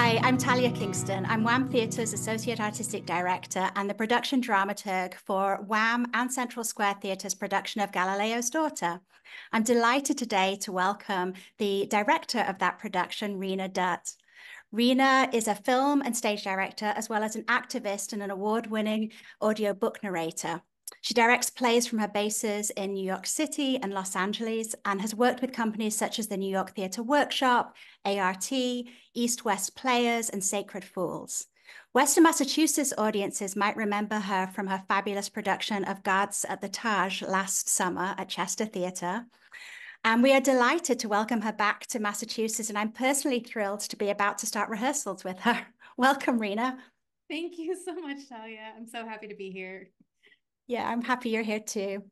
Hi, I'm Talya Kingston. I'm WAM Theatre's Associate Artistic Director and the production dramaturg for WAM and Central Square Theatre's production of Galileo's Daughter. I'm delighted today to welcome the director of that production, Reena Dutt. Reena is a film and stage director, as well as an activist and an award-winning audiobook narrator. She directs plays from her bases in New York City and Los Angeles and has worked with companies such as the New York Theatre Workshop, ART, East West Players, and Sacred Fools. Western Massachusetts audiences might remember her from her fabulous production of Guards at the Taj last summer at Chester Theatre. And we are delighted to welcome her back to Massachusetts, and I'm personally thrilled to be about to start rehearsals with her. Welcome, Reena. Thank you so much, Talya. I'm so happy to be here. Yeah, I'm happy you're here too.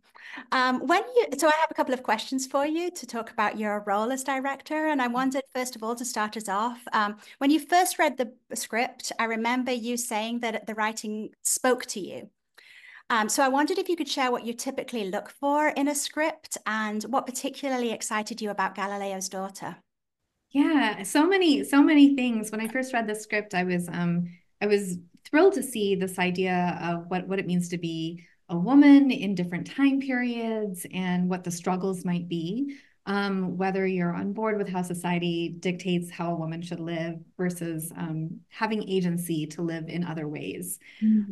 So I have a couple of questions for you to talk about your role as director. And I wanted, first of all, to start us off. When you first read the script, I remember you saying that the writing spoke to you. So I wondered if you could share what you typically look for in a script and what particularly excited you about Galileo's Daughter. Yeah, so many things. When I first read the script, I was thrilled to see this idea of what it means to be a woman in different time periods and what the struggles might be. Whether you're on board with how society dictates how a woman should live versus having agency to live in other ways.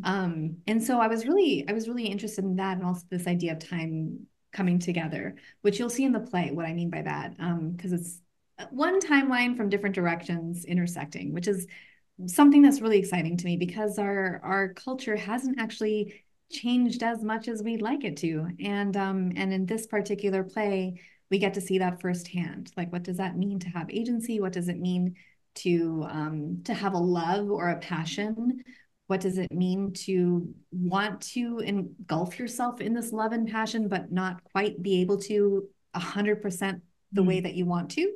And so I was really interested in that, and also this idea of time coming together, which you'll see in the play what I mean by that, because it's one timeline from different directions intersecting, which is something that's really exciting to me because our culture hasn't actually changed as much as we'd like it to. And in this particular play, we get to see that firsthand. Like, what does that mean to have agency? What does it mean to have a love or a passion? What does it mean to want to engulf yourself in this love and passion, but not quite be able to 100% the way that you want to?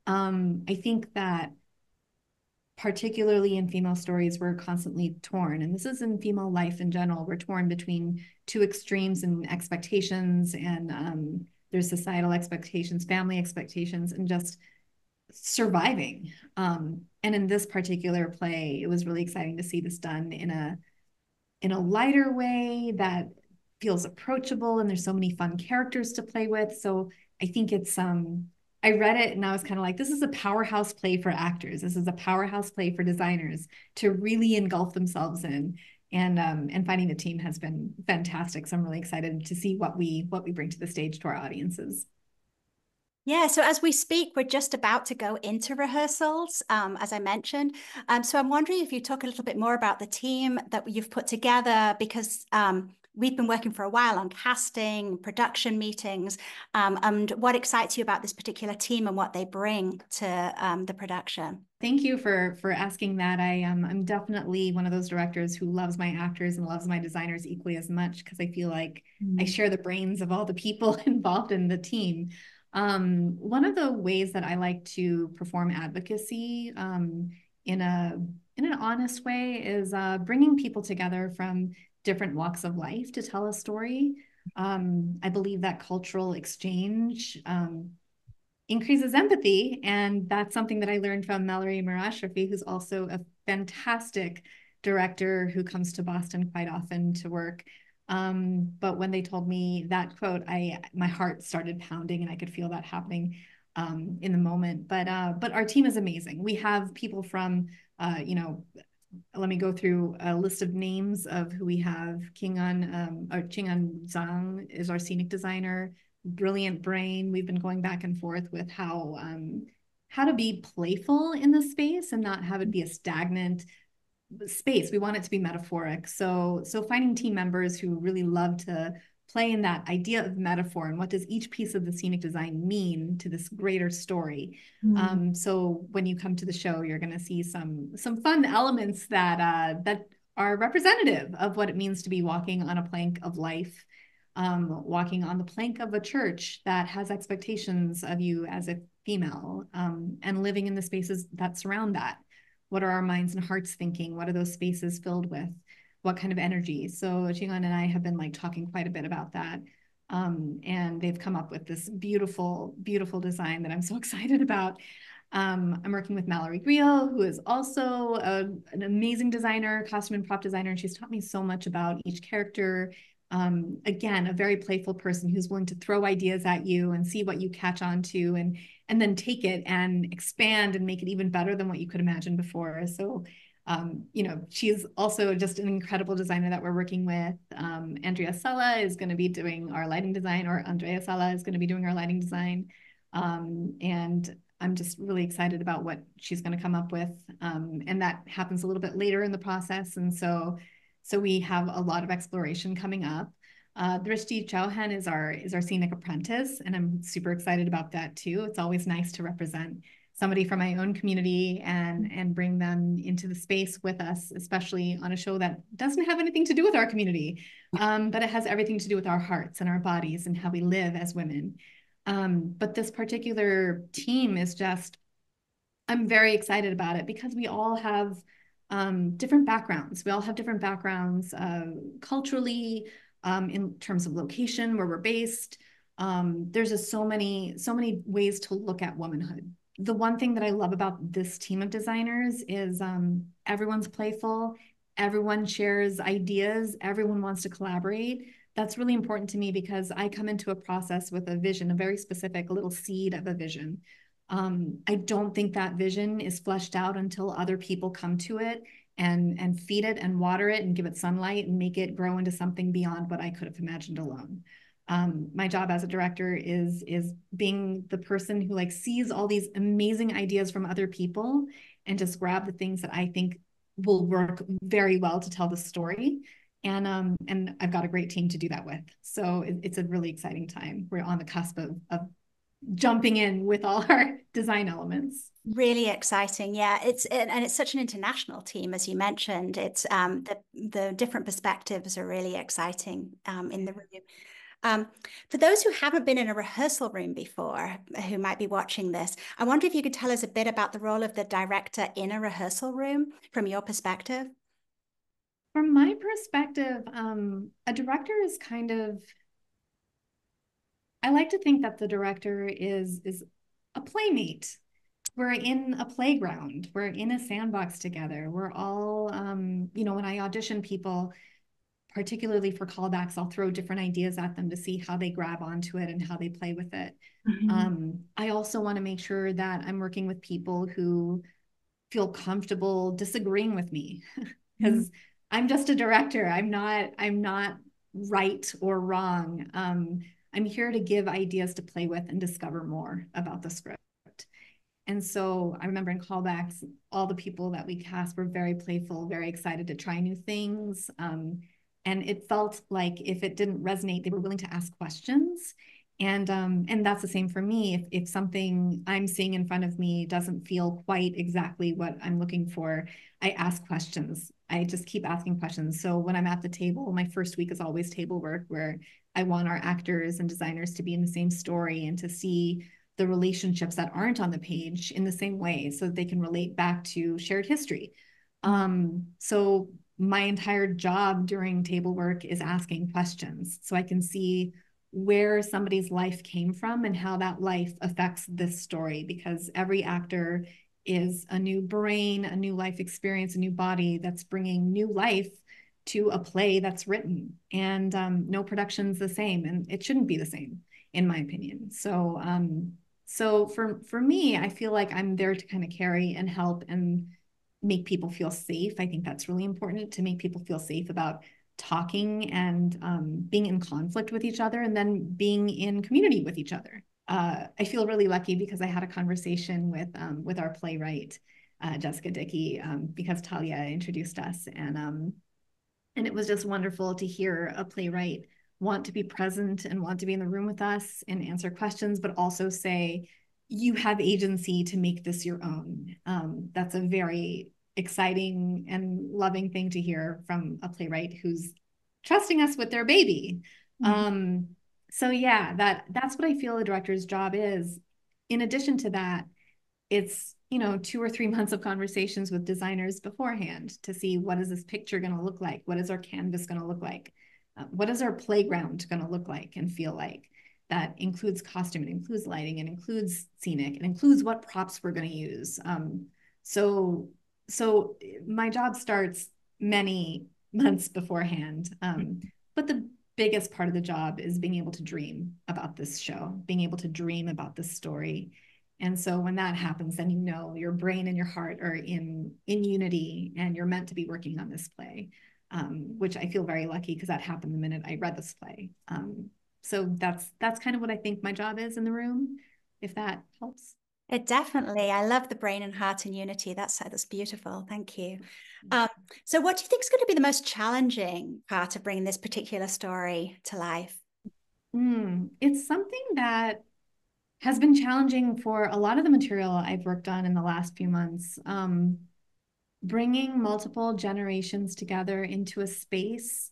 I think that particularly in female stories, we're constantly torn, and this is in female life in general. We're torn between two extremes and expectations, and there's societal expectations, family expectations, and just surviving. And in this particular play, it was really exciting to see this done in a lighter way that feels approachable, and there's so many fun characters to play with. So I think it's I read it and I was kind of like, this is a powerhouse play for actors. This is a powerhouse play for designers to really engulf themselves in. And finding the team has been fantastic. So I'm really excited to see what we bring to the stage to our audiences. Yeah, so as we speak, we're just about to go into rehearsals, as I mentioned. So I'm wondering if you talk a little bit more about the team that you've put together, because we've been working for a while on casting, production meetings, and what excites you about this particular team and what they bring to the production. Thank you for asking that. I'm definitely one of those directors who loves my actors and loves my designers equally as much because I feel like I share the brains of all the people involved in the team. One of the ways that I like to perform advocacy in a in an honest way is bringing people together from different walks of life to tell a story. I believe that cultural exchange increases empathy. And that's something that I learned from Mallory Marashrafi, who's also a fantastic director who comes to Boston quite often to work. But when they told me that quote, my heart started pounding and I could feel that happening in the moment. But our team is amazing. We have people from, let me go through a list of names of who we have. Chingan Zhang is our scenic designer, brilliant brain. We've been going back and forth with how to be playful in the space and not have it be a stagnant space. We want it to be metaphoric. So finding team members who really love to play in that idea of metaphor and what does each piece of the scenic design mean to this greater story. So when you come to the show, you're going to see some fun elements that are representative of what it means to be walking on a plank of life, walking on the plank of a church that has expectations of you as a female, and living in the spaces that surround that. What are our minds and hearts thinking? What are those spaces filled with? What kind of energy? So Jingan and I have been like talking quite a bit about that. And they've come up with this beautiful, beautiful design that I'm so excited about. I'm working with Mallory Griel, who is also an amazing designer, costume and prop designer, and she's taught me so much about each character. Again, a very playful person who's willing to throw ideas at you and see what you catch on to, and then take it and expand and make it even better than what you could imagine before. So she's also just an incredible designer that we're working with. Andrea Sella is going to be doing our lighting design, or Andrea Sella is going to be doing our lighting design. And I'm just really excited about what she's going to come up with. And that happens a little bit later in the process. And so we have a lot of exploration coming up. Drishti Chauhan is our scenic apprentice, and I'm super excited about that too. It's always nice to represent somebody from my own community and bring them into the space with us, especially on a show that doesn't have anything to do with our community, but it has everything to do with our hearts and our bodies and how we live as women. But this particular team is just, I'm very excited about it because we all have different backgrounds. We all have different backgrounds culturally, in terms of location, where we're based. There's just so many ways to look at womanhood. The one thing that I love about this team of designers is everyone's playful, everyone shares ideas, everyone wants to collaborate. That's really important to me because I come into a process with a vision, a very specific little seed of a vision. I don't think that vision is fleshed out until other people come to it and feed it and water it and give it sunlight and make it grow into something beyond what I could have imagined alone. My job as a director is being the person who sees all these amazing ideas from other people and just grab the things that I think will work very well to tell the story. And I've got a great team to do that with. So it's a really exciting time. We're on the cusp of jumping in with all our design elements. Really exciting. Yeah, it's such an international team, as you mentioned. It's the different perspectives are really exciting in the room. For those who haven't been in a rehearsal room before, who might be watching this, I wonder if you could tell us a bit about the role of the director in a rehearsal room from your perspective. From my perspective, a director is kind of, I like to think that the director is a playmate. We're in a playground. We're in a sandbox together. We're all, when I audition people, particularly for callbacks, I'll throw different ideas at them to see how they grab onto it and how they play with it. I also want to make sure that I'm working with people who feel comfortable disagreeing with me because I'm just a director. I'm not right or wrong. I'm here to give ideas to play with and discover more about the script. And so I remember in callbacks, all the people that we cast were very playful, very excited to try new things. And it felt like if it didn't resonate, they were willing to ask questions. And that's the same for me. If something I'm seeing in front of me doesn't feel quite exactly what I'm looking for, I ask questions. I just keep asking questions. So when I'm at the table, my first week is always table work, where I want our actors and designers to be in the same story and to see the relationships that aren't on the page in the same way so that they can relate back to shared history. So my entire job during table work is asking questions so I can see where somebody's life came from and how that life affects this story, because every actor is a new brain, a new life experience, a new body that's bringing new life to a play that's written. And no production's the same, and it shouldn't be the same, in my opinion. So for me, I feel like I'm there to kind of carry and help and make people feel safe. I think that's really important, to make people feel safe about talking and being in conflict with each other and then being in community with each other. I feel really lucky because I had a conversation with our playwright, Jessica Dickey, because Talya introduced us. And it was just wonderful to hear a playwright want to be present and want to be in the room with us and answer questions, but also say, you have agency to make this your own. That's a very exciting and loving thing to hear from a playwright who's trusting us with their baby. So yeah, that's what I feel a director's job is. In addition to that, it's 2 or 3 months of conversations with designers beforehand to see, what is this picture going to look like? What is our canvas going to look like? What is our playground going to look like and feel like? that includes costume, it includes lighting, it includes scenic, it includes what props we're going to use. So my job starts many months beforehand. But the biggest part of the job is being able to dream about this show, being able to dream about this story. And so when that happens, then you know your brain and your heart are in unity, and you're meant to be working on this play, which I feel very lucky because that happened the minute I read this play. So that's kind of what I think my job is in the room, if that helps. It definitely. I love the brain and heart in unity. That's beautiful. Thank you. So what do you think is going to be the most challenging part of bringing this particular story to life? It's something that has been challenging for a lot of the material I've worked on in the last few months. Bringing multiple generations together into a space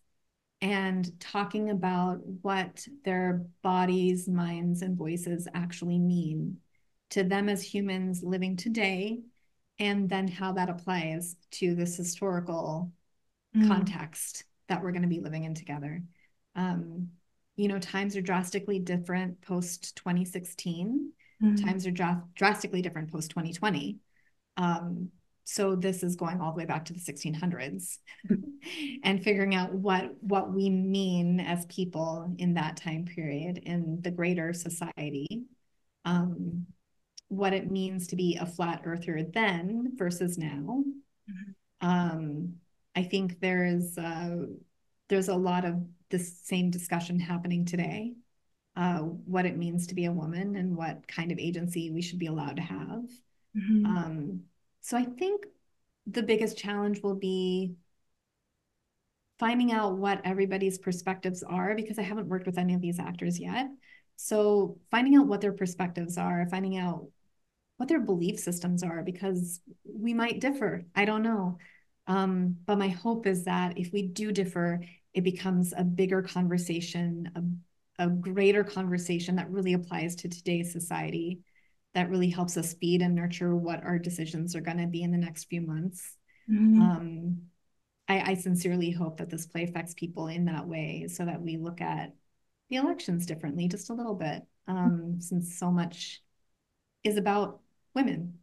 and talking about what their bodies, minds, and voices actually mean to them as humans living today, and then how that applies to this historical context that we're going to be living in together. Times are drastically different post 2016. Times are drastically different post 2020. So this is going all the way back to the 1600s and figuring out what we mean as people in that time period in the greater society. What it means to be a flat earther then versus now. I think there's a lot of this same discussion happening today, what it means to be a woman and what kind of agency we should be allowed to have. So I think the biggest challenge will be finding out what everybody's perspectives are, because I haven't worked with any of these actors yet. So finding out what their perspectives are, finding out what their belief systems are, because we might differ. I don't know. But my hope is that if we do differ, it becomes a bigger conversation, a greater conversation that really applies to today's society, that really helps us feed and nurture what our decisions are going to be in the next few months. I sincerely hope that this play affects people in that way, so that we look at the elections differently just a little bit, since so much is about women.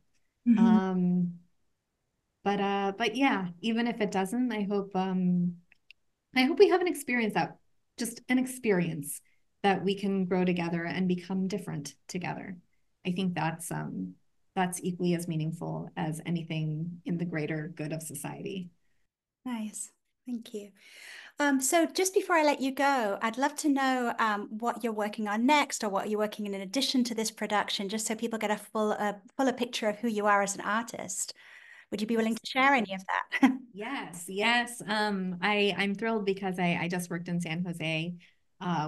But yeah, even if it doesn't, I hope we have an experience that we can grow together and become different together. I think that's equally as meaningful as anything in the greater good of society. Nice. Thank you. So just before I let you go, I'd love to know what you're working on next, or what you're working in addition to this production, just so people get a fuller picture of who you are as an artist. Would you be willing to share any of that? Yes. I'm thrilled because I just worked in San Jose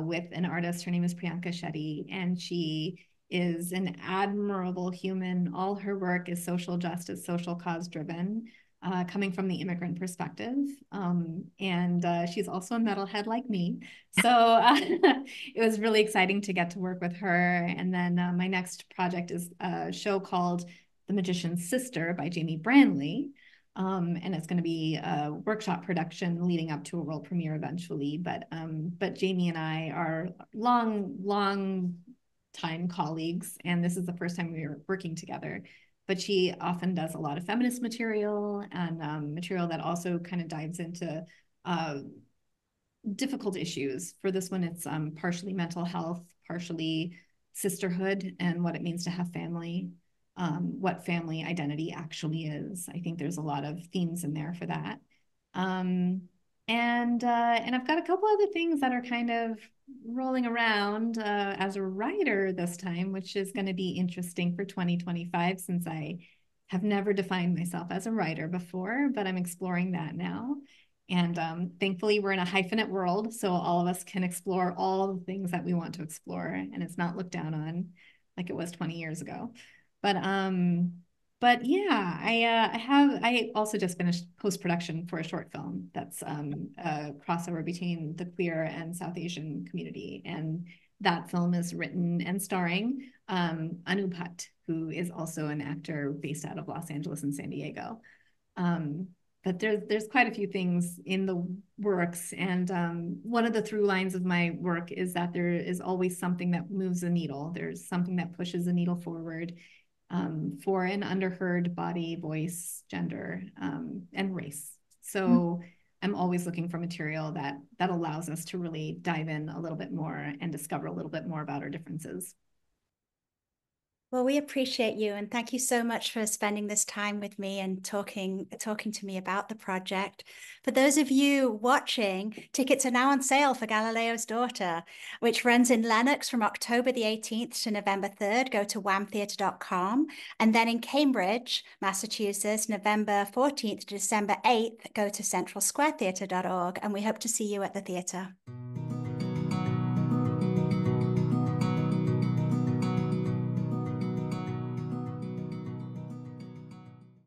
with an artist. Her name is Priyanka Shetty, and she is an admirable human. All her work is social justice, social cause driven, coming from the immigrant perspective. And she's also a metalhead like me. So it was really exciting to get to work with her. And then my next project is a show called The Magician's Sister by Jamie Branley. And it's going to be a workshop production leading up to a world premiere eventually. But Jamie and I are long time colleagues, and this is the first time we were working together. But she often does a lot of feminist material, and material that also kind of dives into difficult issues. For this one, it's partially mental health, partially sisterhood, and what it means to have family. What family identity actually is. I think there's a lot of themes in there for that. And I've got a couple other things that are kind of rolling around as a writer this time, which is going to be interesting for 2025, since I have never defined myself as a writer before, but I'm exploring that now. And thankfully, we're in a hyphenate world, so all of us can explore all the things that we want to explore, and it's not looked down on like it was 20 years ago. But yeah, I also just finished post-production for a short film that's a crossover between the queer and South Asian community, and that film is written and starring Anu Bhatt, who is also an actor based out of Los Angeles and San Diego. there's quite a few things in the works. And one of the through lines of my work is that there is always something that moves the needle. There's something that pushes the needle forward for an underheard body, voice, gender, and race. So I'm always looking for material that allows us to really dive in a little bit more and discover a little bit more about our differences. Well, we appreciate you, and thank you so much for spending this time with me and talking to me about the project. For those of you watching, tickets are now on sale for Galileo's Daughter, which runs in Lennox from October the 18th to November 3rd. Go to whamtheatre.com. And then in Cambridge, Massachusetts, November 14th to December 8th, go to centralsquaretheatre.org. And we hope to see you at the theatre.